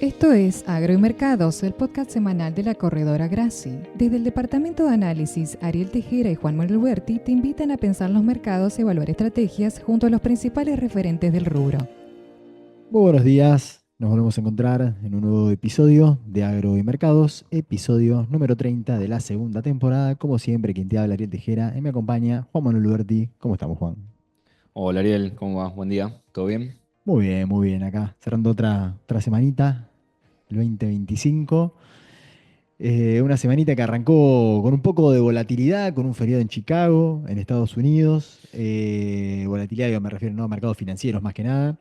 Esto es Agro y Mercados, el podcast semanal de la corredora Graci. Desde el Departamento de Análisis, Ariel Tejera y Juan Manuel Huerti te invitan a pensar los mercados y evaluar estrategias junto a los principales referentes del rubro. Muy buenos días, nos volvemos a encontrar en un nuevo episodio de Agro y Mercados, episodio número 30 de la segunda temporada. Como siempre, quien te habla, Ariel Tejera, y me acompaña Juan Manuel Huerti. ¿Cómo estamos, Juan? Hola Ariel, ¿cómo vas? Buen día, ¿todo bien? Muy bien, acá, cerrando otra semanita, el 2025. Una semanita que arrancó con un poco de volatilidad, con un feriado en Chicago, en Estados Unidos. Volatilidad, me refiero no a mercados financieros más que nada,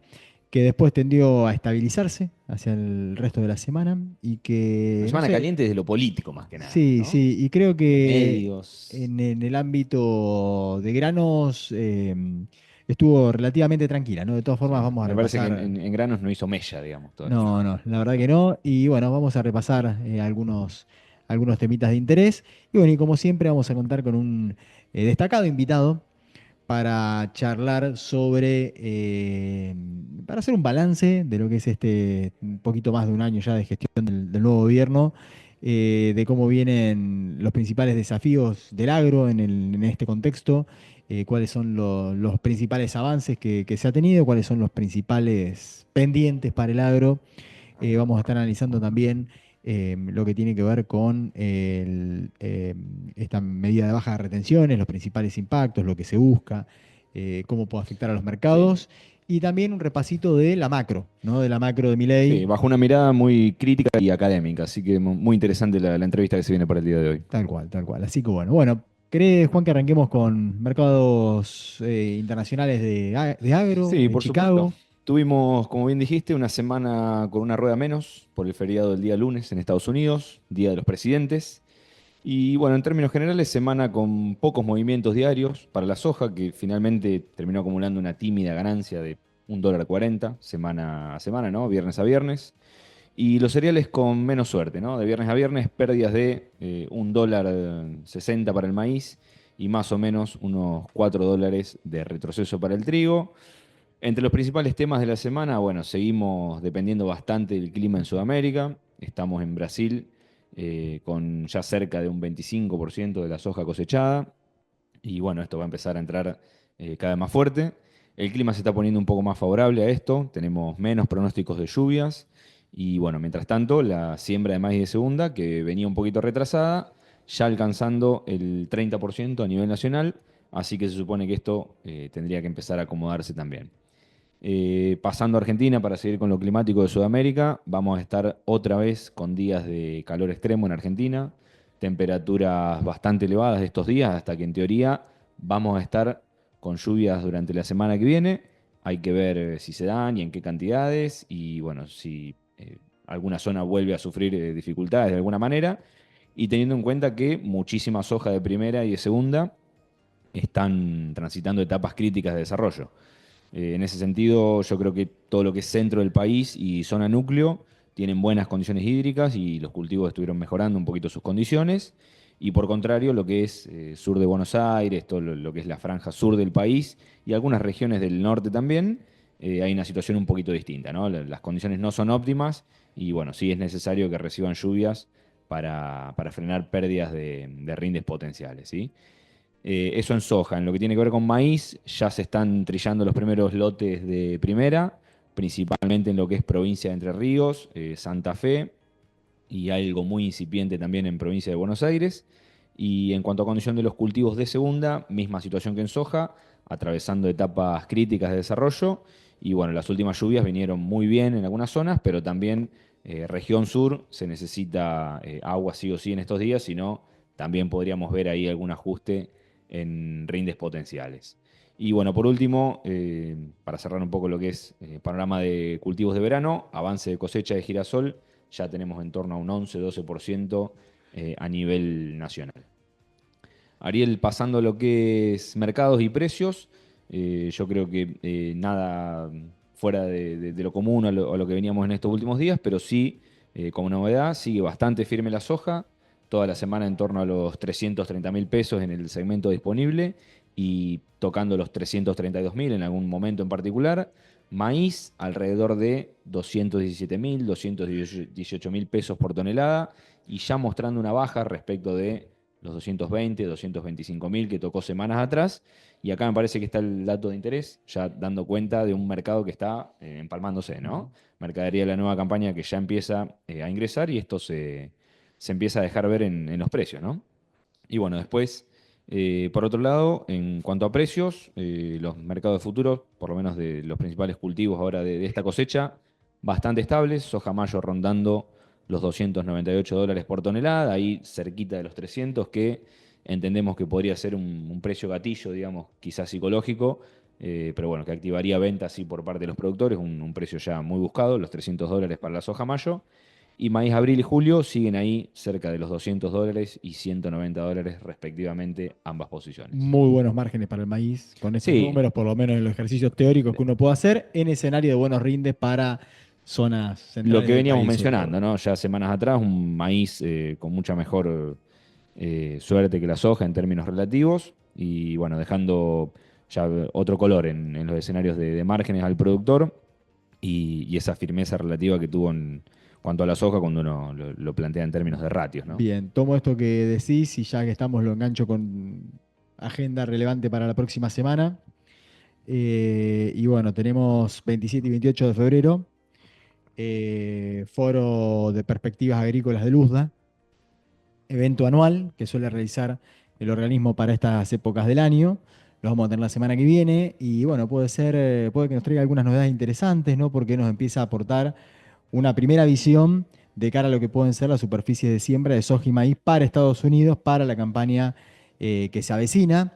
que después tendió a estabilizarse hacia el resto de la semana y Una que, no semana sé, caliente desde lo político más que nada, sí, ¿no? sí, y creo De que medios. en el ámbito de granos estuvo relativamente tranquila, ¿no? De todas Sí. formas, vamos a Me parece que en, repasar. en- en granos no hizo mella, digamos, todo esto. No, no, la verdad que no. Y bueno, vamos a repasar algunos temitas de interés. Y bueno, y como siempre vamos a contar con un destacado invitado para charlar para hacer un balance de lo que es un poquito más de un año ya de gestión del nuevo gobierno, de cómo vienen los principales desafíos del agro en este contexto, cuáles son los principales avances que se ha tenido, cuáles son los principales pendientes para el agro. Vamos a estar analizando también lo que tiene que ver con esta medida de baja de retenciones, los principales impactos, lo que se busca, cómo puede afectar a los Sí. mercados y también un repasito de la macro, ¿no? De la macro de Sí, Milei. bajo una mirada muy crítica y académica, así que muy interesante la entrevista que se viene para el día de hoy. Tal cual, tal cual. Así que bueno, ¿querés, Juan, que arranquemos con mercados internacionales de agro Sí, en por supuesto. Chicago? Tuvimos, como bien dijiste, una semana con una rueda menos por el feriado del día lunes en Estados Unidos, Día de los Presidentes. Y bueno, en términos generales, semana con pocos movimientos diarios para la soja, que finalmente terminó acumulando una tímida ganancia de $1.40 semana a semana, ¿no? Viernes a viernes. Y los cereales con menos suerte, ¿no? De viernes a viernes, pérdidas de $1.60 para el maíz y más o menos unos $4 de retroceso para el trigo. Entre los principales temas de la semana, bueno, seguimos dependiendo bastante del clima en Sudamérica. Estamos en Brasil con ya cerca de un 25% de la soja cosechada. Y bueno, esto va a empezar a entrar cada vez más fuerte. El clima se está poniendo un poco más favorable a esto. Tenemos menos pronósticos de lluvias. Y bueno, mientras tanto, la siembra de maíz de segunda, que venía un poquito retrasada, ya alcanzando el 30% a nivel nacional. Así que se supone que esto tendría que empezar a acomodarse también. Pasando a Argentina para seguir con lo climático de Sudamérica, vamos a estar otra vez con días de calor extremo en Argentina, temperaturas bastante elevadas estos días, hasta que en teoría vamos a estar con lluvias durante la semana que viene. Hay que ver si se dan y en qué cantidades, y bueno, si alguna zona vuelve a sufrir dificultades de alguna manera, y teniendo en cuenta que muchísima soja de primera y de segunda están transitando etapas críticas de desarrollo. En ese sentido, yo creo que todo lo que es centro del país y zona núcleo tienen buenas condiciones hídricas y los cultivos estuvieron mejorando un poquito sus condiciones. Y por contrario, lo que es sur de Buenos Aires, todo lo que es la franja sur del país y algunas regiones del norte también, hay una situación un poquito distinta, ¿no? Las condiciones no son óptimas y bueno, sí es necesario que reciban lluvias para frenar pérdidas de rindes potenciales, ¿sí? Eso en soja. En lo que tiene que ver con maíz, ya se están trillando los primeros lotes de primera, principalmente en lo que es provincia de Entre Ríos, Santa Fe y algo muy incipiente también en provincia de Buenos Aires. Y en cuanto a condición de los cultivos de segunda, misma situación que en soja, atravesando etapas críticas de desarrollo. Y bueno, las últimas lluvias vinieron muy bien en algunas zonas, pero también región sur se necesita agua sí o sí en estos días, si no, también podríamos ver ahí algún ajuste en rindes potenciales. Y bueno, por último, para cerrar un poco lo que es panorama de cultivos de verano, avance de cosecha de girasol, ya tenemos en torno a un 11-12% a nivel nacional. Ariel, pasando a lo que es mercados y precios, yo creo que nada fuera de lo común a lo que veníamos en estos últimos días, pero sí, como novedad, sigue bastante firme la soja, toda la semana en torno a los 330.000 pesos en el segmento disponible, y tocando los 332.000 en algún momento en particular. Maíz alrededor de 217.000, 218.000 pesos por tonelada y ya mostrando una baja respecto de los 220, 225.000 que tocó semanas atrás. Y acá me parece que está el dato de interés, ya dando cuenta de un mercado que está empalmándose, ¿no? Mercadería de la nueva campaña que ya empieza a ingresar y esto se empieza a dejar ver en los precios, ¿no? Y bueno, después, por otro lado, en cuanto a precios, los mercados de futuros, por lo menos de los principales cultivos ahora de esta cosecha, bastante estables. Soja mayo rondando los $298 por tonelada, ahí cerquita de los 300, que entendemos que podría ser un precio gatillo, digamos, quizás psicológico, pero bueno, que activaría ventas sí por parte de los productores, un precio ya muy buscado, los $300 para la soja mayo. Y maíz abril y julio siguen ahí cerca de los $200 y $190 respectivamente, ambas posiciones. Muy buenos márgenes para el maíz, con estos Sí, números, por lo menos en los ejercicios teóricos que uno puede hacer, en escenario de buenos rindes para zonas lo centrales que del veníamos país, sobre mencionando, todo. ¿no? Ya semanas atrás, un maíz con mucha mejor suerte que la soja en términos relativos y bueno, dejando ya otro color en los escenarios de márgenes al productor y esa firmeza relativa que tuvo en cuanto a la soja cuando uno lo plantea en términos de ratios, ¿no? Bien, tomo esto que decís y ya que estamos lo engancho con agenda relevante para la próxima semana. Y bueno, tenemos 27 y 28 de febrero, Foro de Perspectivas Agrícolas de Luzda, evento anual que suele realizar el organismo para estas épocas del año. Lo vamos a tener la semana que viene y bueno, puede que nos traiga algunas novedades interesantes, ¿no? Porque nos empieza a aportar una primera visión de cara a lo que pueden ser las superficies de siembra de soja y maíz para Estados Unidos, para la campaña que se avecina.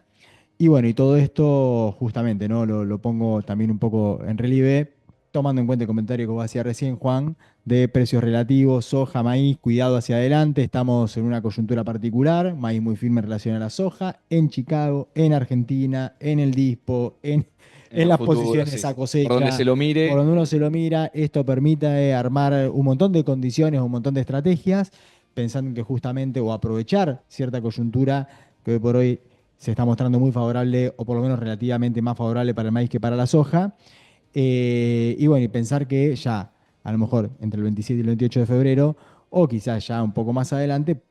Y bueno, y todo esto justamente, ¿no? Lo pongo también un poco en relieve, tomando en cuenta el comentario que vos hacías recién, Juan, de precios relativos, soja, maíz, cuidado hacia adelante. Estamos en una coyuntura particular, maíz muy firme en relación a la soja, en Chicago, en Argentina, en el Dispo, En en los las futuros, posiciones sí. a Por donde se cosecha, lo por mire, donde uno se lo mira. Esto permite armar un montón de condiciones, un montón de estrategias, pensando en que justamente, o aprovechar cierta coyuntura que hoy por hoy se está mostrando muy favorable, o por lo menos relativamente más favorable para el maíz que para la soja. Y bueno, y pensar que ya, a lo mejor entre el 27 y el 28 de febrero, o quizás ya un poco más adelante,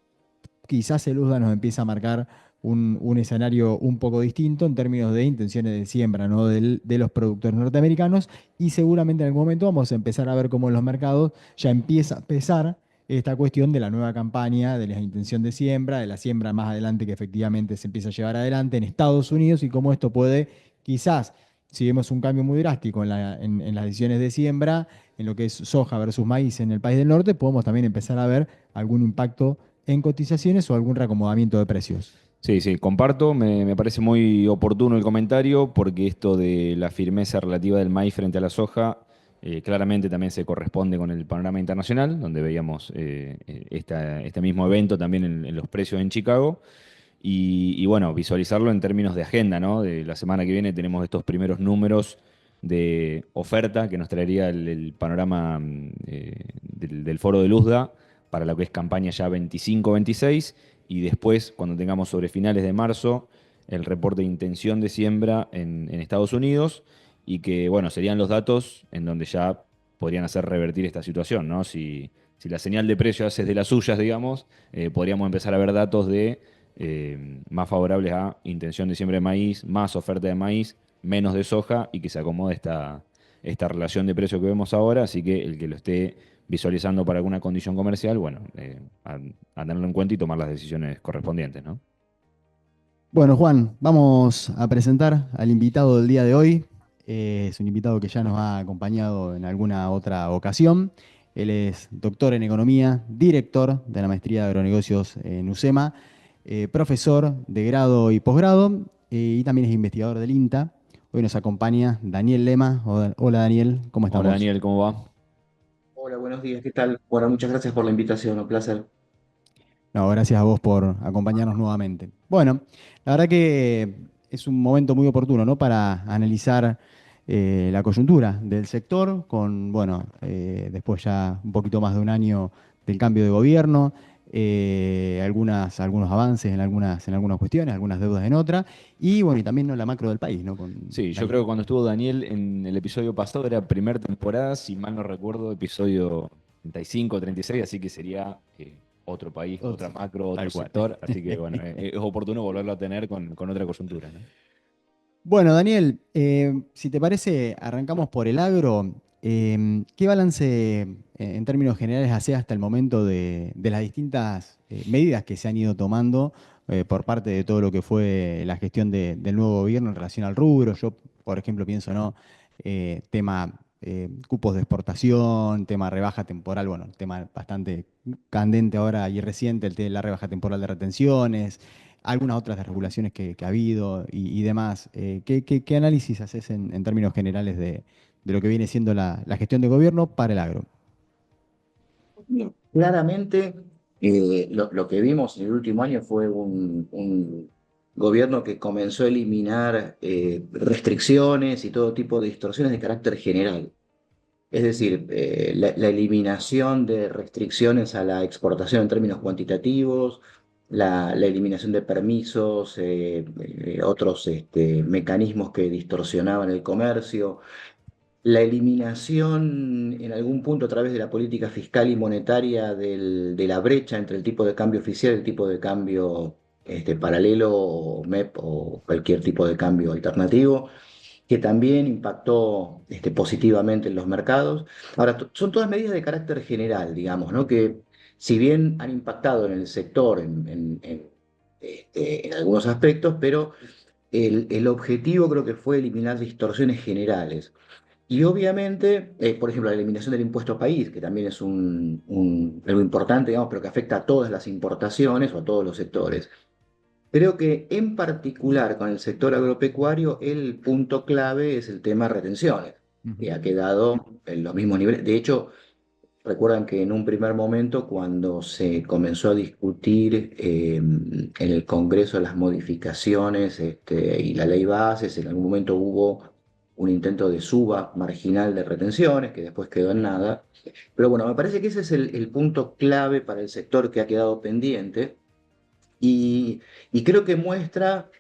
quizás el USDA nos empieza a marcar un escenario un poco distinto en términos de intenciones de siembra, ¿no? De los productores norteamericanos, y seguramente en algún momento vamos a empezar a ver cómo en los mercados ya empieza a pesar esta cuestión de la nueva campaña, de la intención de siembra, de la siembra más adelante que efectivamente se empieza a llevar adelante en Estados Unidos y cómo esto puede, quizás, si vemos un cambio muy drástico en las decisiones de siembra, en lo que es soja versus maíz en el país del norte, podemos también empezar a ver algún impacto en cotizaciones o algún reacomodamiento de precios. sí, sí, comparto, me parece muy oportuno el comentario porque esto de la firmeza relativa del maíz frente a la soja claramente también se corresponde con el panorama internacional, donde veíamos este mismo evento también en los precios en Chicago. Y bueno, visualizarlo en términos de agenda, ¿no? De la semana que viene tenemos estos primeros números de oferta que nos traería el panorama del foro de Luzda para lo que es campaña ya 25-26 y después, cuando tengamos sobre finales de marzo, el reporte de intención de siembra en Estados Unidos y que, bueno, serían los datos en donde ya podrían hacer revertir esta situación, ¿no? Si la señal de precio hace de las suyas, digamos, podríamos empezar a ver datos de más favorables a intención de siembra de maíz, más oferta de maíz, menos de soja y que se acomode esta relación de precio que vemos ahora. Así que el que lo esté visualizando para alguna condición comercial, bueno, a tenerlo en cuenta y tomar las decisiones correspondientes, ¿no? Bueno, Juan, vamos a presentar al invitado del día de hoy. Es un invitado que ya nos ha acompañado en alguna otra ocasión. Él es doctor en economía, director de la maestría de agronegocios en UCEMA, profesor de grado y posgrado, y también es investigador del INTA. Hoy nos acompaña Daniel Lema. Hola Daniel, ¿cómo Hola estamos? Daniel, ¿cómo va? Hola, buenos días, ¿qué tal? Bueno, muchas gracias por la invitación, un placer. No, gracias a vos por acompañarnos nuevamente. Bueno, la verdad que es un momento muy oportuno, ¿no? Para analizar la coyuntura del sector con, bueno, después ya un poquito más de un año del cambio de gobierno, algunos avances en algunas cuestiones, algunas deudas en otras, y bueno, y también, ¿no?, la macro del país, ¿no? Sí, yo creo que cuando estuvo Daniel en el episodio pasado era primera temporada, si mal no recuerdo, episodio 35 o 36, así que sería otro país, otra macro, otro tal cual. sector, así que bueno, es oportuno volverlo a tener con otra coyuntura, ¿no? Bueno, Daniel, si te parece, arrancamos por el agro. ¿Qué balance en términos generales hace hasta el momento de las distintas medidas que se han ido tomando por parte de todo lo que fue la gestión del nuevo gobierno en relación al rubro? Yo, por ejemplo, pienso, ¿no? Tema cupos de exportación, tema rebaja temporal, bueno, tema bastante candente ahora y reciente, el de la rebaja temporal de retenciones, algunas otras desregulaciones que ha habido y demás. ¿Qué análisis haces en términos generales de lo que viene siendo la gestión de gobierno para el agro? Bien. Claramente, lo que vimos en el último año fue un gobierno que comenzó a eliminar restricciones y todo tipo de distorsiones de carácter general. Es decir, la eliminación de restricciones a la exportación en términos cuantitativos, la eliminación de permisos, otros mecanismos que distorsionaban el comercio, la eliminación en algún punto a través de la política fiscal y monetaria de la brecha entre el tipo de cambio oficial y el tipo de cambio paralelo o MEP o cualquier tipo de cambio alternativo, que también impactó positivamente en los mercados. Ahora, son todas medidas de carácter general, digamos, ¿no? Que si bien han impactado en el sector en algunos aspectos, pero el objetivo creo que fue eliminar distorsiones generales. Y obviamente, por ejemplo, la eliminación del impuesto país, que también es algo importante, digamos, pero que afecta a todas las importaciones o a todos los sectores. Creo que en particular con el sector agropecuario, el punto clave es el tema retenciones, Ujú. que ha quedado en los mismos niveles. De hecho, recuerdan que en un primer momento, cuando se comenzó a discutir en el Congreso las modificaciones y la ley bases, en algún momento hubo un intento de suba marginal de retenciones, que después quedó en nada. Pero bueno, me parece que ese es el punto clave para el sector que ha quedado pendiente y, y creo que muestra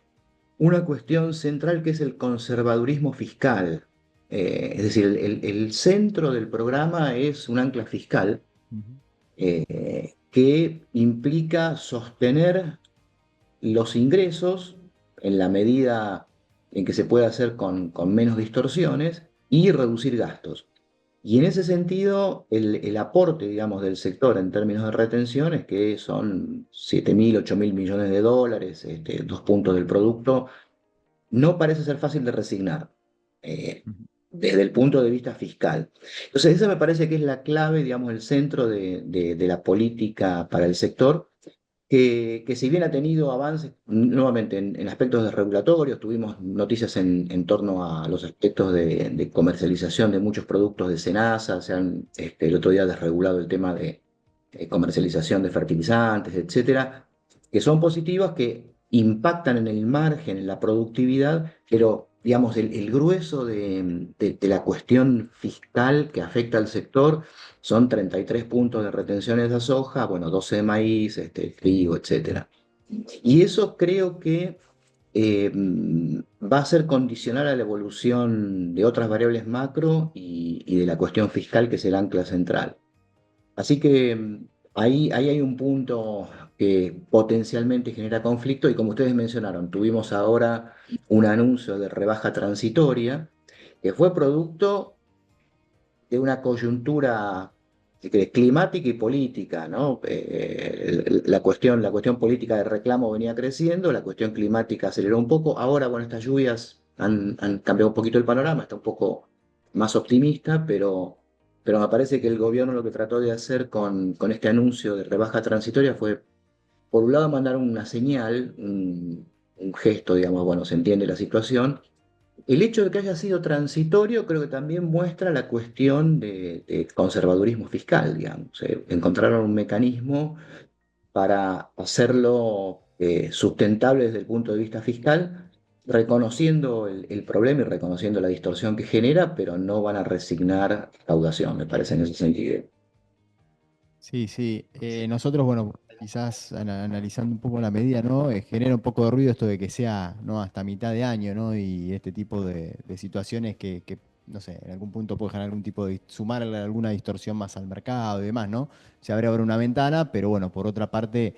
una cuestión central que es el conservadurismo fiscal. Es decir, el centro del programa es un ancla fiscal Ujú. que implica sostener los ingresos en la medida en que se puede hacer con menos distorsiones y reducir gastos. Y en ese sentido, el aporte, digamos, del sector en términos de retenciones, que son 7.000, 8.000 millones de dólares, 2 puntos del producto, no parece ser fácil de resignar eh, Ujú. desde el punto de vista fiscal. Entonces, esa me parece que es la clave, digamos, el centro de la política para el sector, que si bien ha tenido avances nuevamente en aspectos de regulatorios, tuvimos noticias en torno a los aspectos de comercialización de muchos productos de Senasa, se han el otro día desregulado el tema de comercialización de fertilizantes, etcétera, que son positivas, que impactan en el margen, en la productividad, pero digamos, el grueso de la cuestión fiscal que afecta al sector son 33 puntos de retenciones de soja, bueno, 12 de maíz, trigo, etcétera. Y eso creo que va a ser condicional a la evolución de otras variables macro y de la cuestión fiscal, que es el ancla central. Así que ahí hay un punto que potencialmente genera conflicto y como ustedes mencionaron, tuvimos ahora un anuncio de rebaja transitoria que fue producto de una coyuntura si querés, climática y política, ¿no? La cuestión política de reclamo venía creciendo, la cuestión climática aceleró un poco. Ahora, bueno, estas lluvias han cambiado un poquito el panorama, está un poco más optimista, pero me parece que el gobierno lo que trató de hacer con este anuncio de rebaja transitoria fue, por un lado, mandar una señal, un gesto, digamos, bueno, se entiende la situación. El hecho de que haya sido transitorio creo que también muestra la cuestión de conservadurismo fiscal, digamos. Encontraron un mecanismo para hacerlo sustentable desde el punto de vista fiscal, reconociendo el problema y reconociendo la distorsión que genera, pero no van a resignar recaudación, me parece, en ese sentido. Sí, sí. Nosotros, bueno, quizás analizando un poco la medida, ¿no? Genera un poco de ruido esto de que sea, ¿no? Hasta mitad de año, ¿no? Y este tipo de situaciones no sé, en algún punto puede generar algún tipo de, sumarle alguna distorsión más al mercado y demás, ¿no? Se abre ahora una ventana, pero bueno, por otra parte,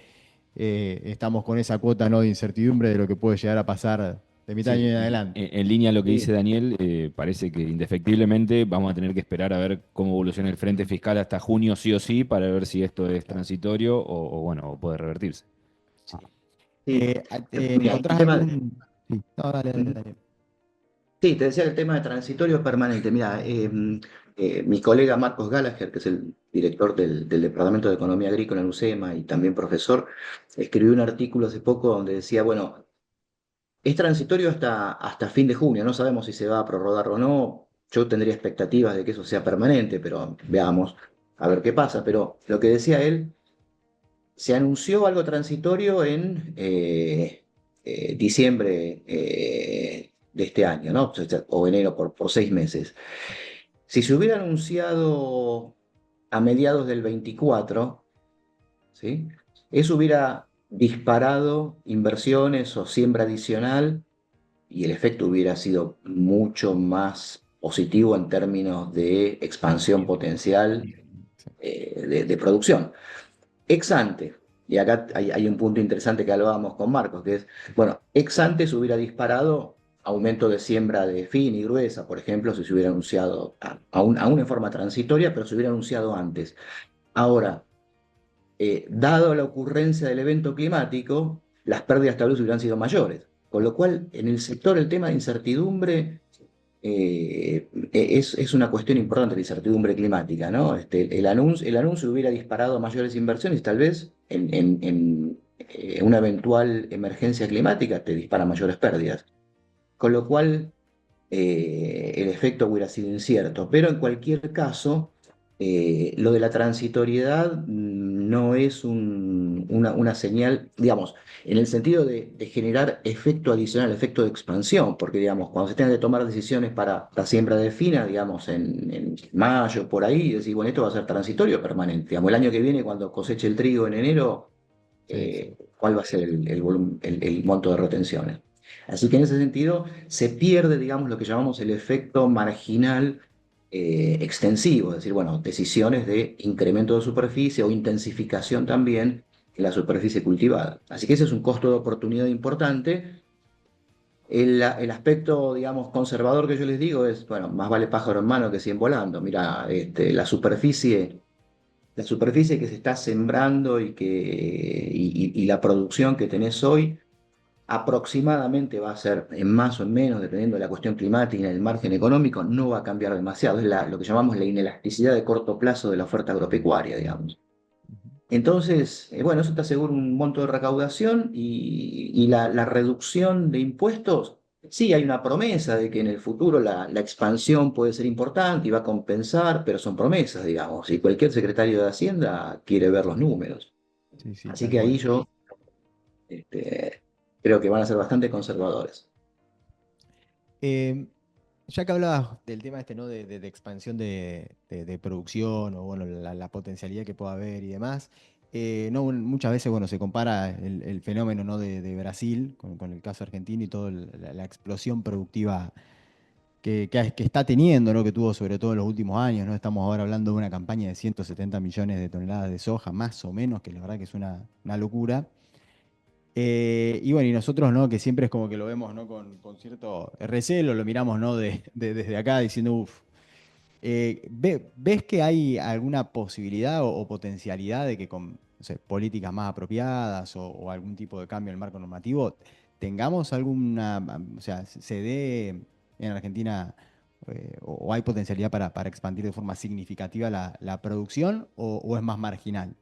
estamos con esa cuota, ¿no? De incertidumbre de lo que puede llegar a pasar de mitad de año Sí, en y adelante. en línea a lo que Sí, dice Daniel, parece que indefectiblemente vamos a tener que esperar a ver cómo evoluciona el frente fiscal hasta junio sí o sí para ver si esto es Claro. transitorio o, bueno, o puede revertirse. Sí. sí. Mira, el ¿Encontrás tema, algún...? Sí. No, dale, dale, Ujú. dale. Sí, te decía el tema de transitorio permanente. Mira, mi colega Marcos Gallagher, que es el director del Departamento de Economía Agrícola en UCEMA y también profesor, escribió un artículo hace poco donde decía, bueno, es transitorio hasta fin de junio, no sabemos si se va a prorrogar o no. Yo tendría expectativas de que eso sea permanente, pero veamos a ver qué pasa. Pero lo que decía él, se anunció algo transitorio en diciembre de este año, ¿no? O enero por 6 meses. Si se hubiera anunciado a mediados del 24, ¿sí? Eso hubiera disparado inversiones o siembra adicional y el efecto hubiera sido mucho más positivo en términos de expansión potencial Sí. de producción. Ex ante, y acá hay un punto interesante que hablábamos con Marcos, que es, bueno, ex ante se hubiera disparado aumento de siembra de fina y gruesa, por ejemplo, si se hubiera anunciado, aún en forma transitoria, pero se hubiera anunciado antes. Ahora, dado la ocurrencia del evento climático, las pérdidas tal vez hubieran sido mayores. Con lo cual, en el sector el tema de incertidumbre es una cuestión importante, la incertidumbre climática, ¿no? El anuncio hubiera disparado mayores inversiones, tal vez en una eventual emergencia climática te dispara mayores pérdidas. Con lo cual, el efecto hubiera sido incierto. Pero en cualquier caso, lo de la transitoriedad no es una señal, digamos, en el sentido de generar efecto adicional, efecto de expansión, porque, digamos, cuando se tengan que tomar decisiones para la siembra de fina, digamos, en mayo, por ahí, decir, bueno, esto va a ser transitorio o permanente. Digamos, el año que viene, cuando coseche el trigo en enero, Sí, sí. cuál va a ser el monto de retenciones. Así que en ese sentido se pierde, digamos, lo que llamamos el efecto marginal extensivo, es decir, bueno, decisiones de incremento de superficie o intensificación también en la superficie cultivada. Así que ese es un costo de oportunidad importante. El aspecto, digamos, conservador que yo les digo es, bueno, más vale pájaro en mano que 100 volando. Mira, la superficie que se está sembrando y la producción que tenés hoy aproximadamente va a ser en más o en menos, dependiendo de la cuestión climática y el margen económico, no va a cambiar demasiado. Es lo que llamamos la inelasticidad de corto plazo de la oferta agropecuaria, digamos. Ujú. Entonces, bueno, eso te asegura un monto de recaudación y la reducción de impuestos. Sí, hay una promesa de que en el futuro la expansión puede ser importante y va a compensar, pero son promesas, digamos, y cualquier secretario de Hacienda quiere ver los números. Sí, sí, Así tal que ahí cual. yo este, creo que van a ser bastante conservadores. Eh, ya que hablabas del tema este, ¿no? De expansión de producción o bueno, la potencialidad que pueda haber y demás. No, muchas veces, bueno, se compara el fenómeno, ¿no? de Brasil con el caso argentino y toda la explosión productiva que está teniendo, ¿no? Que tuvo sobre todo en los últimos años, ¿no? Estamos ahora hablando de una campaña de 170 millones de toneladas de soja, más o menos, que la verdad que es una locura. Y bueno, y nosotros, ¿no? Que siempre es como que lo vemos, ¿no? Con cierto recelo, lo miramos, ¿no? Desde acá diciendo, uff. ¿Ves que hay alguna posibilidad o potencialidad de que con, no sé, políticas más apropiadas o algún tipo de cambio en el marco normativo tengamos o sea, se dé en Argentina o hay potencialidad para expandir de forma significativa la producción o es más marginal?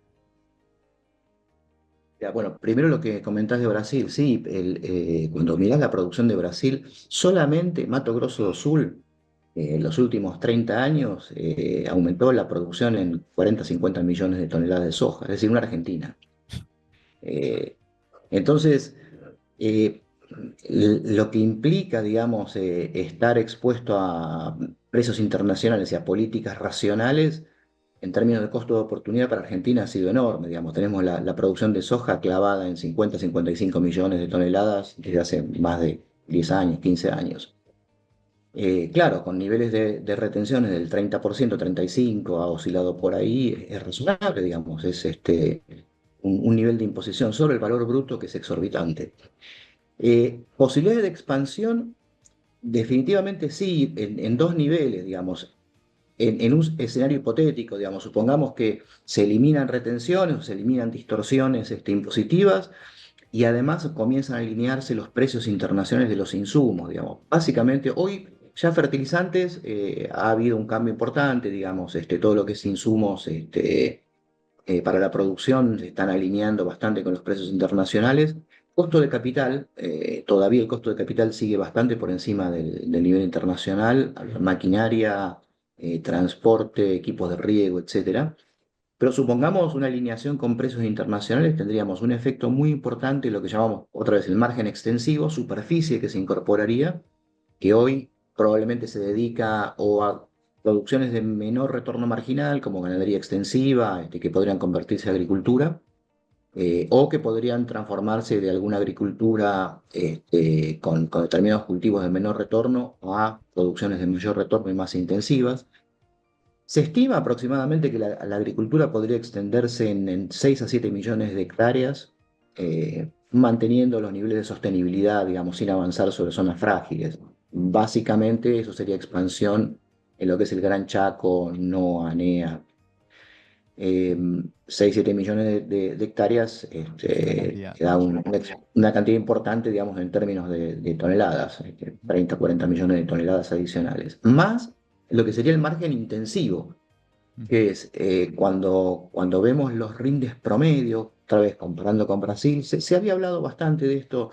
Ya, bueno, primero lo que comentás de Brasil, sí, cuando mirás la producción de Brasil, solamente Mato Grosso do Sul, en los últimos 30 años, aumentó la producción en 40, 50 millones de toneladas de soja, es decir, una Argentina. Eh, entonces, eh, lo que implica, digamos, estar expuesto a precios internacionales y a políticas racionales, en términos de costo de oportunidad para Argentina ha sido enorme, digamos. Tenemos la producción de soja clavada en 55 millones de toneladas desde hace más de 10 años, 15 años. Claro, con niveles de retenciones del 30%, 35%, ha oscilado por ahí, es razonable, digamos, es un nivel de imposición sobre el valor bruto que es exorbitante. Posibilidades de expansión, definitivamente sí, en dos niveles, digamos. En un escenario hipotético, digamos, supongamos que se eliminan retenciones o se eliminan distorsiones impositivas y además comienzan a alinearse los precios internacionales de los insumos, digamos. Básicamente, hoy ya fertilizantes ha habido un cambio importante, digamos, todo lo que es insumos para la producción se están alineando bastante con los precios internacionales. Costo de capital, todavía el costo de capital sigue bastante por encima del nivel internacional, maquinaria, transporte, equipos de riego, etcétera. Pero supongamos una alineación con precios internacionales, tendríamos un efecto muy importante, lo que llamamos otra vez el margen extensivo, superficie que se incorporaría, que hoy probablemente se dedica o a producciones de menor retorno marginal, como ganadería extensiva, que podrían convertirse a agricultura, o que podrían transformarse de alguna agricultura con determinados cultivos de menor retorno a producciones de mayor retorno y más intensivas. Se estima aproximadamente que la agricultura podría extenderse en 6 a 7 millones de hectáreas, manteniendo los niveles de sostenibilidad, digamos, sin avanzar sobre zonas frágiles. Básicamente eso sería expansión en lo que es el Gran Chaco, NOA, NEA. 6-7 millones de hectáreas Cantidad. que da una cantidad importante, digamos, en términos de toneladas, 30, 40 millones de toneladas adicionales. Más lo que sería el margen intensivo, que es cuando vemos los rindes promedio, otra vez comparando con Brasil, se había hablado bastante de esto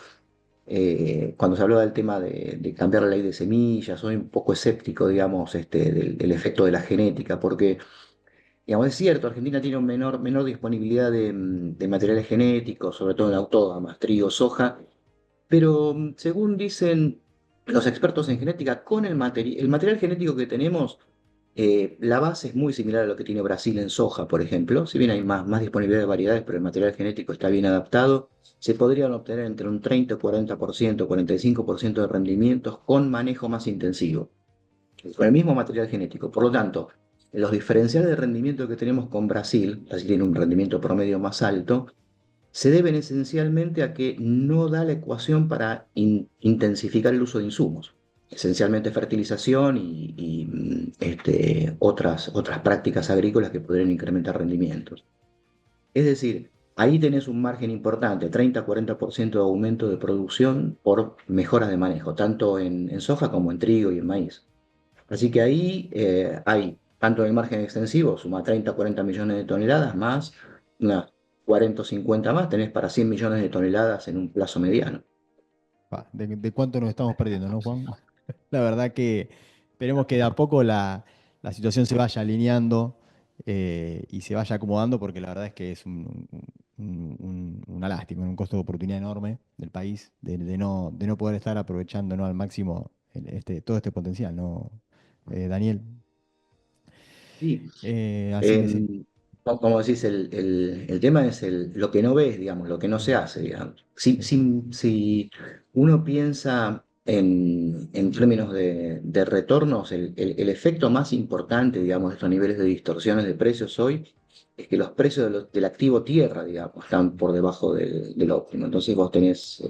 cuando se hablaba del tema de cambiar la ley de semillas. Soy un poco escéptico, digamos, del efecto de la genética, porque digamos, es cierto, Argentina tiene menor disponibilidad de materiales genéticos, sobre todo en autógamas, trigo, soja, pero según dicen los expertos en genética, con el material genético que tenemos, la base es muy similar a lo que tiene Brasil en soja, por ejemplo. Si bien hay más disponibilidad de variedades, pero el material genético está bien adaptado, se podrían obtener entre un 30, 40%, 45% de rendimientos con manejo más intensivo, con el mismo material genético. Por lo tanto, los diferenciales de rendimiento que tenemos con Brasil, Brasil tiene un rendimiento promedio más alto, se deben esencialmente a que no da la ecuación para intensificar el uso de insumos, esencialmente fertilización y otras prácticas agrícolas que podrían incrementar rendimientos. Es decir, ahí tenés un margen importante, 30-40% de aumento de producción por mejoras de manejo, tanto en soja como en trigo y en maíz. Así que ahí hay, tanto en el margen extensivo, suma 30-40 millones de toneladas más, unas 40 o 50 más, tenés para 100 millones de toneladas en un plazo mediano. De cuánto nos estamos perdiendo, ¿no, Juan? La verdad que esperemos que de a poco la situación se vaya alineando y se vaya acomodando, porque la verdad es que es una lástima, un costo de oportunidad enorme del país, de no poder estar aprovechando, ¿no?, al máximo todo este potencial, ¿no, Daniel? Sí. Así que sí. Como decís, el tema es lo que no ves, digamos, lo que no se hace, digamos. Si uno piensa en términos de retornos, el efecto más importante, digamos, de estos niveles de distorsiones de precios hoy es que los precios del activo tierra, digamos, están por debajo del óptimo. Entonces vos tenés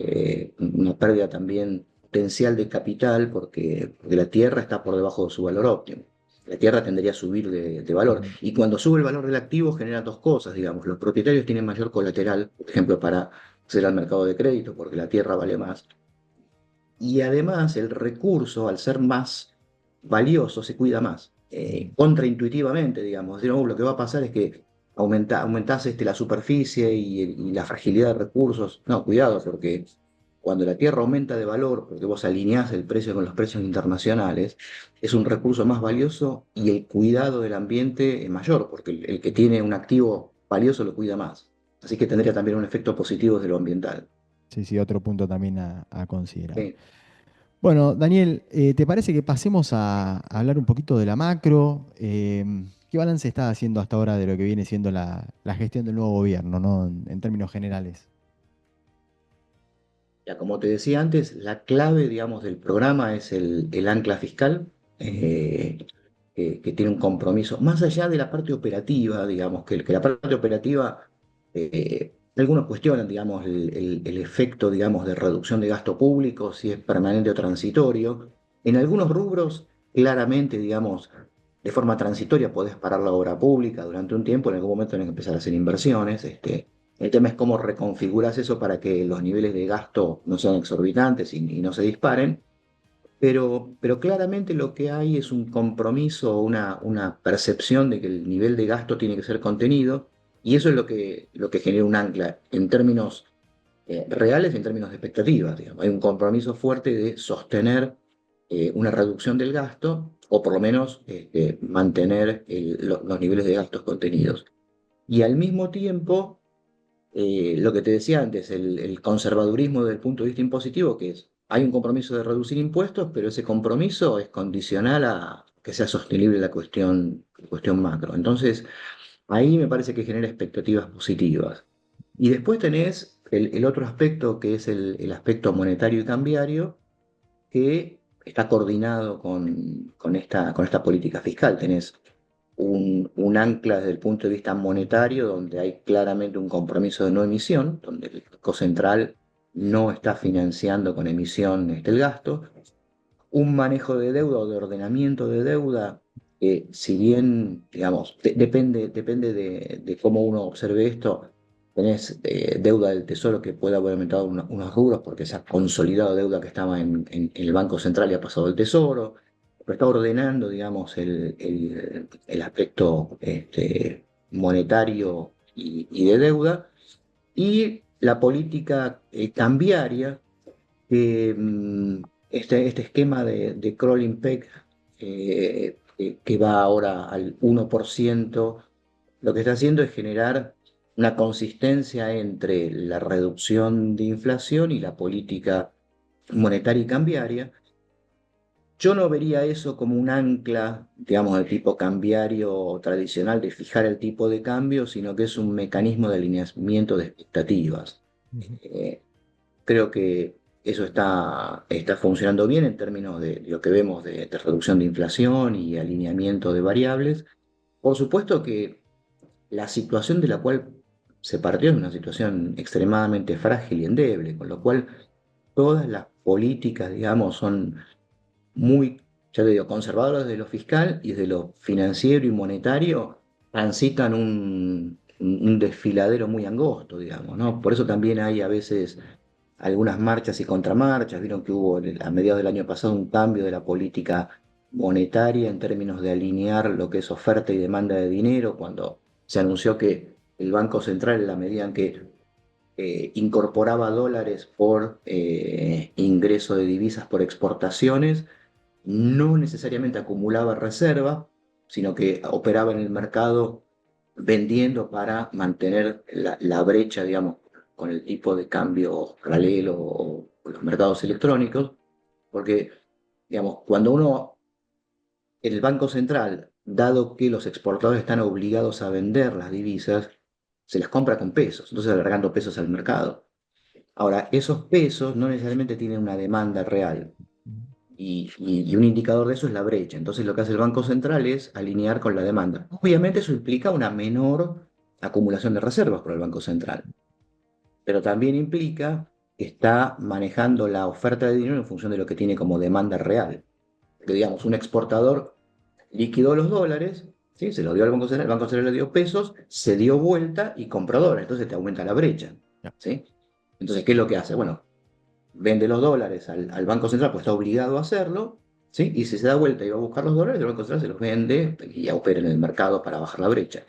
una pérdida también potencial de capital porque la tierra está por debajo de su valor óptimo. La tierra tendería a subir de valor. Ujú. Y cuando sube el valor del activo genera dos cosas, digamos. Los propietarios tienen mayor colateral, por ejemplo, para acceder al mercado de crédito, porque la tierra vale más. Y además el recurso, al ser más valioso, se cuida más. Contraintuitivamente, digamos. Lo que va a pasar es que aumentás la superficie y la fragilidad de recursos. No, cuidado, porque cuando la tierra aumenta de valor, porque vos alineás el precio con los precios internacionales, es un recurso más valioso y el cuidado del ambiente es mayor, porque el que tiene un activo valioso lo cuida más. Así que tendría también un efecto positivo desde lo ambiental. Sí, sí, otro punto también a considerar. Sí. Bueno, Daniel, ¿te parece que pasemos a hablar un poquito de la macro? ¿Qué balance estás haciendo hasta ahora de lo que viene siendo la gestión del nuevo gobierno, ¿no? En términos generales. Ya, como te decía antes, la clave, digamos, del programa es el ancla fiscal, que tiene un compromiso, más allá de la parte operativa, digamos, que la parte operativa, algunos cuestionan, digamos, el efecto, digamos, de reducción de gasto público, si es permanente o transitorio. En algunos rubros, claramente, digamos, de forma transitoria podés parar la obra pública durante un tiempo, en algún momento tenés que empezar a hacer inversiones. El tema es cómo reconfiguras eso para que los niveles de gasto no sean exorbitantes y no se disparen, pero claramente lo que hay es un compromiso, una percepción de que el nivel de gasto tiene que ser contenido, y eso es lo que genera un ancla en términos reales y en términos de expectativas. Digamos. Hay un compromiso fuerte de sostener una reducción del gasto, o por lo menos mantener los niveles de gastos contenidos. Y al mismo tiempo, lo que te decía antes, el conservadurismo desde el punto de vista impositivo, que es, hay un compromiso de reducir impuestos, pero ese compromiso es condicional a que sea sostenible la cuestión macro. Entonces, ahí me parece que genera expectativas positivas. Y después tenés el otro aspecto, que es el aspecto monetario y cambiario, que está coordinado con esta política fiscal. Tenés un ancla desde el punto de vista monetario, donde hay claramente un compromiso de no emisión, donde el Banco Central no está financiando con emisión el gasto, un manejo de deuda o de ordenamiento de deuda, si bien, digamos, depende de cómo uno observe esto. Tenés deuda del Tesoro que puede haber aumentado unos rubros porque se ha consolidado deuda que estaba en el Banco Central y ha pasado al Tesoro, pero está ordenando, digamos, el aspecto monetario y de deuda. Y la política cambiaria, este esquema de crawling peg, que va ahora al 1%, lo que está haciendo es generar una consistencia entre la reducción de inflación y la política monetaria y cambiaria. Yo no vería eso como un ancla, digamos, de tipo cambiario tradicional de fijar el tipo de cambio, sino que es un mecanismo de alineamiento de expectativas. Ujú. Eh, Creo que eso está funcionando bien en términos de lo que vemos de reducción de inflación y alineamiento de variables. Por supuesto que la situación de la cual se partió es una situación extremadamente frágil y endeble, con lo cual todas las políticas, digamos, son muy, ya te digo, conservadoras desde lo fiscal, y desde lo financiero y monetario transitan un desfiladero muy angosto, digamos, ¿no? Por eso también hay a veces algunas marchas y contramarchas. Vieron que hubo a mediados del año pasado un cambio de la política monetaria en términos de alinear lo que es oferta y demanda de dinero, cuando se anunció que el Banco Central, en la medida en que incorporaba dólares por ingreso de divisas por exportaciones, no necesariamente acumulaba reserva, sino que operaba en el mercado vendiendo para mantener la brecha, digamos, con el tipo de cambio paralelo o los mercados electrónicos, porque, digamos, cuando uno, el Banco Central, dado que los exportadores están obligados a vender las divisas, se las compra con pesos, entonces alargando pesos al mercado. Ahora, esos pesos no necesariamente tienen una demanda real. Y un indicador de eso es la brecha. Entonces lo que hace el Banco Central es alinear con la demanda. Obviamente eso implica una menor acumulación de reservas por el Banco Central, pero también implica que está manejando la oferta de dinero en función de lo que tiene como demanda real. Que digamos, un exportador liquidó los dólares, ¿sí? Se los dio al Banco Central, el Banco Central le dio pesos, se dio vuelta y compró dólares, entonces te aumenta la brecha. Ya. ¿Sí? Entonces, ¿qué es lo que hace? Bueno, vende los dólares al Banco Central, pues está obligado a hacerlo, ¿sí? Y si se da vuelta y va a buscar los dólares, el Banco Central se los vende y ya opera en el mercado para bajar la brecha.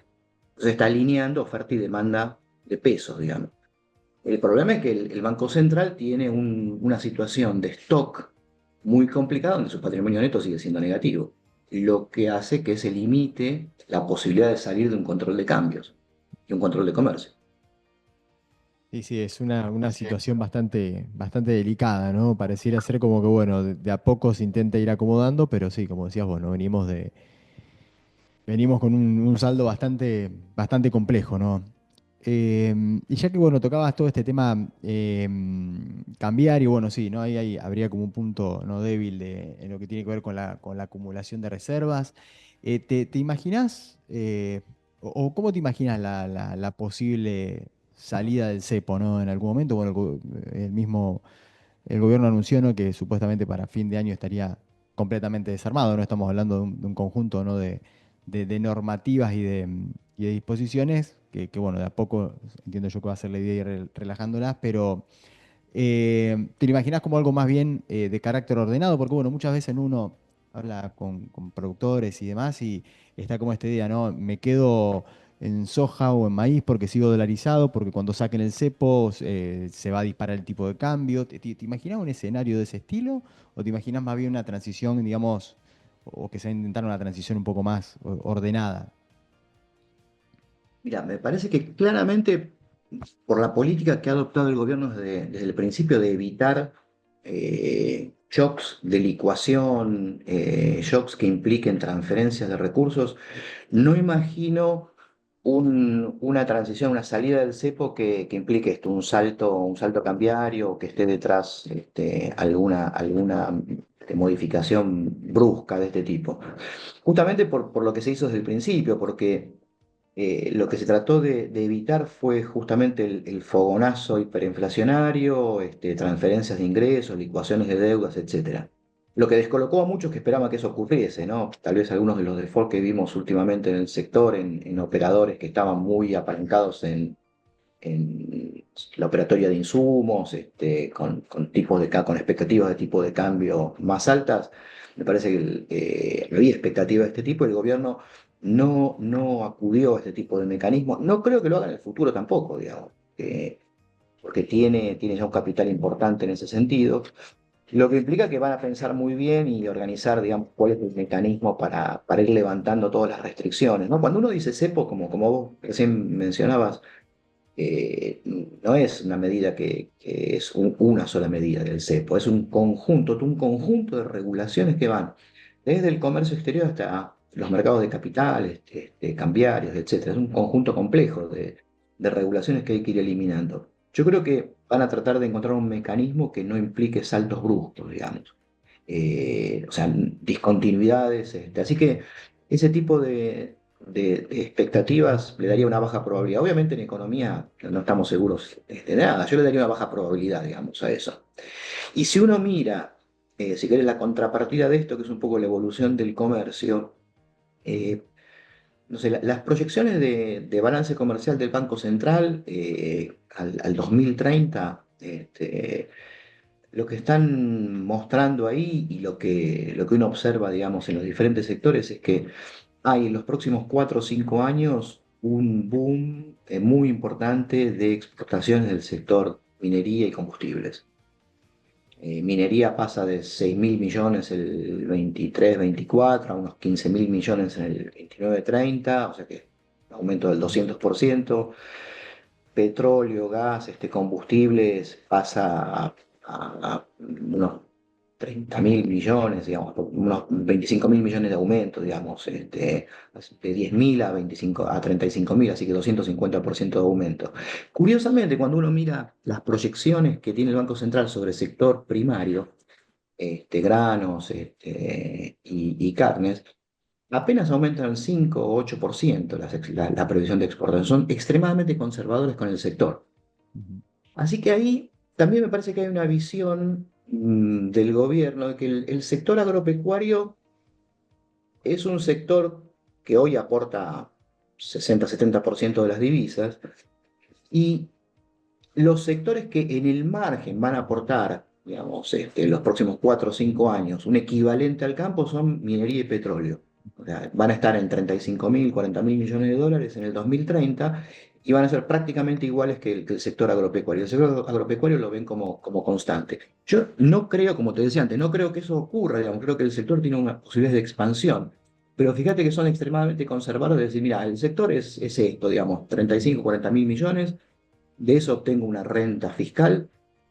Entonces está alineando oferta y demanda de pesos, digamos. El problema es que el Banco Central tiene una situación de stock muy complicada, donde su patrimonio neto sigue siendo negativo, lo que hace que se limite la posibilidad de salir de un control de cambios y un control de comercio. Sí, sí, es una situación bastante delicada, ¿no? Pareciera ser como que, bueno, de a poco se intenta ir acomodando, pero sí, como decías, bueno, venimos de venimos con un saldo bastante complejo, ¿no? Y ya que, bueno, tocabas todo este tema cambiario, bueno, sí, ¿no? Ahí habría como un punto no débil en lo que tiene que ver con la acumulación de reservas. ¿Te imaginás, o cómo te imaginas la posible salida del cepo, ¿no? En algún momento, bueno, el gobierno anunció, ¿no?, que supuestamente para fin de año estaría completamente desarmado, ¿no? Estamos hablando de un conjunto, ¿no?, de normativas y de disposiciones que, bueno, de a poco entiendo yo que va a ser la idea ir relajándolas, pero ¿te lo imaginas como algo más bien de carácter ordenado? Porque, bueno, muchas veces uno habla con productores y demás y está como esta idea, ¿no? Me quedo en soja o en maíz porque sigo dolarizado, porque cuando saquen el cepo se va a disparar el tipo de cambio. ¿Te imaginas un escenario de ese estilo? ¿O te imaginas más bien una transición, digamos, o que se va a intentar una transición un poco más ordenada? Mira, me parece que claramente por la política que ha adoptado el gobierno desde el principio de evitar shocks de licuación, shocks que impliquen transferencias de recursos, no imagino una transición, una salida del cepo que implique esto, un salto cambiario, que esté detrás alguna modificación brusca de este tipo. Justamente por lo que se hizo desde el principio, porque lo que se trató de evitar fue justamente el fogonazo hiperinflacionario, transferencias de ingresos, licuaciones de deudas, etcétera. Lo que descolocó a muchos que esperaban que eso ocurriese, ¿no? Tal vez algunos de los defaults que vimos últimamente en el sector, en operadores que estaban muy apalancados en la operatoria de insumos, con con expectativas de tipo de cambio más altas. Me parece que había expectativas de este tipo y el gobierno no acudió a este tipo de mecanismos. No creo que lo haga en el futuro tampoco, digamos, porque tiene ya un capital importante en ese sentido. Lo que implica que van a pensar muy bien y organizar, digamos, cuál es el mecanismo para ir levantando todas las restricciones, ¿no? Cuando uno dice cepo, como vos recién mencionabas, no es una medida que es una sola medida del cepo, es un conjunto de regulaciones que van desde el comercio exterior hasta los mercados de capitales, cambiarios, etcétera. Es un conjunto complejo de regulaciones que hay que ir eliminando. Yo creo que van a tratar de encontrar un mecanismo que no implique saltos bruscos, digamos. O sea, discontinuidades. Así que ese tipo de expectativas le daría una baja probabilidad. Obviamente en economía no estamos seguros de nada. Yo le daría una baja probabilidad, digamos, a eso. Y si uno mira, si querés, la contrapartida de esto, que es un poco la evolución del comercio, eh, no sé, las proyecciones de balance comercial del Banco Central al 2030, lo que están mostrando ahí y lo que uno observa, digamos, en los diferentes sectores es que hay en los próximos 4 o 5 años un boom muy importante de exportaciones del sector minería y combustibles. Minería pasa de 6.000 millones el 23-24 a unos 15.000 millones en el 29-30, o sea que un aumento del 200%. Petróleo, gas, combustibles pasa a unos 30.000 millones, digamos, unos 25.000 millones de aumento, digamos, de 10.000 a 35.000, así que 250% de aumento. Curiosamente, cuando uno mira las proyecciones que tiene el Banco Central sobre el sector primario, granos y carnes, apenas aumentan el 5 o 8% la previsión de exportación. Son extremadamente conservadores con el sector. Ujú. Así que ahí también me parece que hay una visión del gobierno de que el sector agropecuario es un sector que hoy aporta 60-70% de las divisas y los sectores que en el margen van a aportar, digamos, en los próximos 4 o 5 años, un equivalente al campo son minería y petróleo. O sea, van a estar en 35.000, 40.000 millones de dólares en el 2030 y van a ser prácticamente iguales que el sector agropecuario. El sector agropecuario lo ven como constante. Yo no creo, como te decía antes, no creo que eso ocurra, digamos, creo que el sector tiene una posibilidad de expansión. Pero fíjate que son extremadamente conservadores de decir, mira, el sector es esto, digamos, 35, 40.000 millones, de eso obtengo una renta fiscal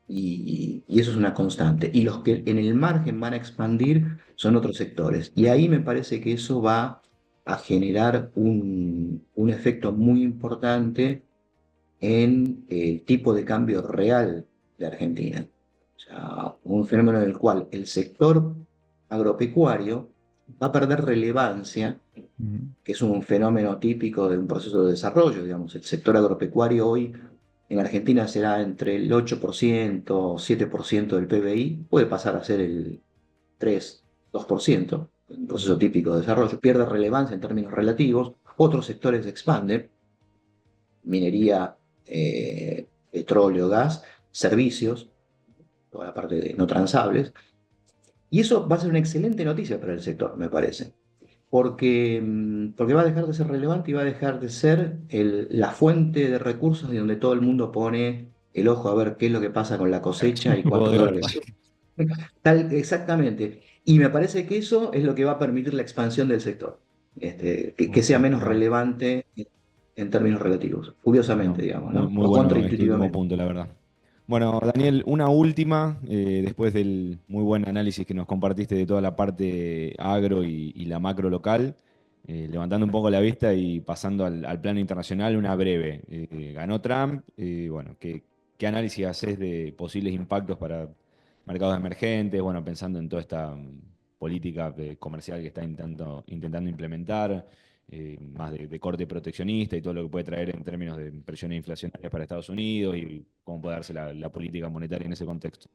y eso es una constante. Y los que en el margen van a expandir son otros sectores. Y ahí me parece que eso va a generar un efecto muy importante en el tipo de cambio real de Argentina. O sea, un fenómeno en el cual el sector agropecuario va a perder relevancia, Ujú. que es un fenómeno típico de un proceso de desarrollo, digamos. El sector agropecuario hoy en Argentina será entre el 8%, 7% del PBI, puede pasar a ser el 3, 2%, un proceso típico de desarrollo, pierde relevancia en términos relativos, otros sectores expanden, minería, petróleo, gas, servicios, toda la parte de no transables, y eso va a ser una excelente noticia para el sector, me parece, porque va a dejar de ser relevante y va a dejar de ser la fuente de recursos de donde todo el mundo pone el ojo a ver qué es lo que pasa con la cosecha y Huevo cuántos de oro. dólares. Exactamente. Y me parece que eso es lo que va a permitir la expansión del sector, que sea menos Bueno, relevante en términos relativos, curiosamente, bueno, digamos, muy, ¿no? muy O bueno este último contraintuitivamente. punto, la verdad. Bueno, Daniel, una última, después del muy buen análisis que nos compartiste de toda la parte agro y la macro local, levantando un poco la vista y pasando al plano internacional, una breve. Ganó Trump, bueno, ¿qué análisis haces de posibles impactos para mercados emergentes? Bueno, pensando en toda esta política comercial que está intentando implementar, más de corte proteccionista y todo lo que puede traer en términos de presiones inflacionarias para Estados Unidos y cómo puede darse la política monetaria en ese contexto.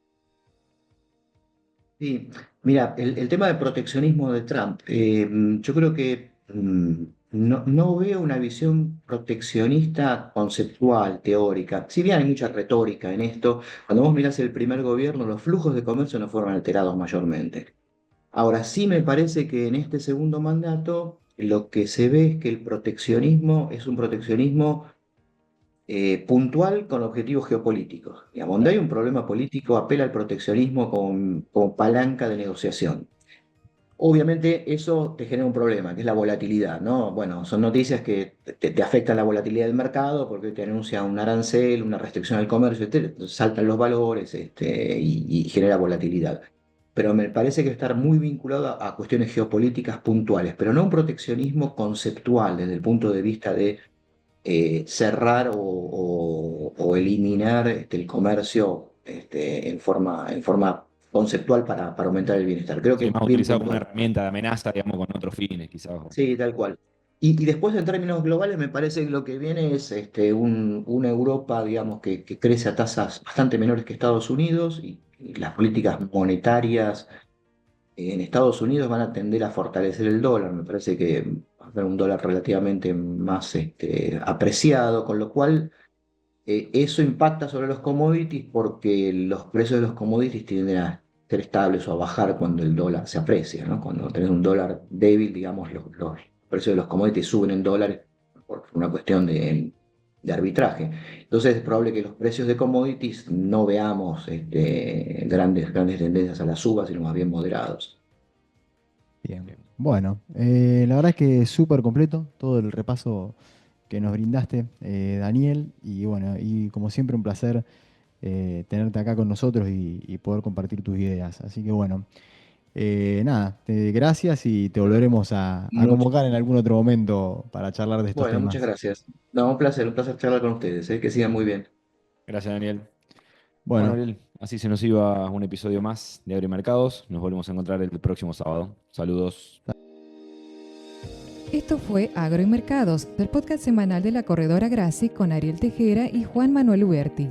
Sí, mira, el tema del proteccionismo de Trump, yo creo que no veo una visión proteccionista conceptual, teórica. Si bien hay mucha retórica en esto, cuando vos mirás el primer gobierno, los flujos de comercio no fueron alterados mayormente. Ahora sí me parece que en este segundo mandato lo que se ve es que el proteccionismo es un proteccionismo puntual con objetivos geopolíticos. Digamos, donde hay un problema político, apela al proteccionismo como palanca de negociación. Obviamente eso te genera un problema, que es la volatilidad, ¿no? Bueno, son noticias que te afectan la volatilidad del mercado porque te anuncia un arancel, una restricción al comercio, saltan los valores y genera volatilidad. Pero me parece que estar muy vinculado a cuestiones geopolíticas puntuales, pero no un proteccionismo conceptual desde el punto de vista de cerrar o eliminar el comercio en forma conceptual para aumentar el bienestar. Creo que Sí, es más bien utilizado como una puntual. herramienta de amenaza, digamos, con otros fines, quizás. Sí, tal cual. Y después en términos globales me parece que lo que viene es una Europa, digamos, que crece a tasas bastante menores que Estados Unidos y las políticas monetarias en Estados Unidos van a tender a fortalecer el dólar. Me parece que va a haber un dólar relativamente más apreciado, con lo cual eso impacta sobre los commodities porque los precios de los commodities tienden a ser estables o a bajar cuando el dólar se aprecia, ¿no? Cuando tenés un dólar débil, digamos, los precios de los commodities suben en dólares por una cuestión de arbitraje. Entonces es probable que los precios de commodities no veamos grandes tendencias a la suba, sino más bien moderados. Bien. Bueno, la verdad es que es súper completo todo el repaso que nos brindaste, Daniel. Y bueno, y como siempre, un placer tenerte acá con nosotros y poder compartir tus ideas. Así que bueno, nada, gracias y te volveremos a Much- convocar en algún otro momento para charlar de estos bueno, muchas temas. gracias. No, un placer charlar con ustedes, que sigan muy bien. Gracias, Daniel. Bueno, Bueno, Ariel, así se nos iba un episodio más de Agromercados. Nos volvemos a encontrar el próximo sábado. Saludos. Esto fue Agro y Mercados, del podcast semanal de la corredora Graci con Ariel Tejera y Juan Manuel Huberti.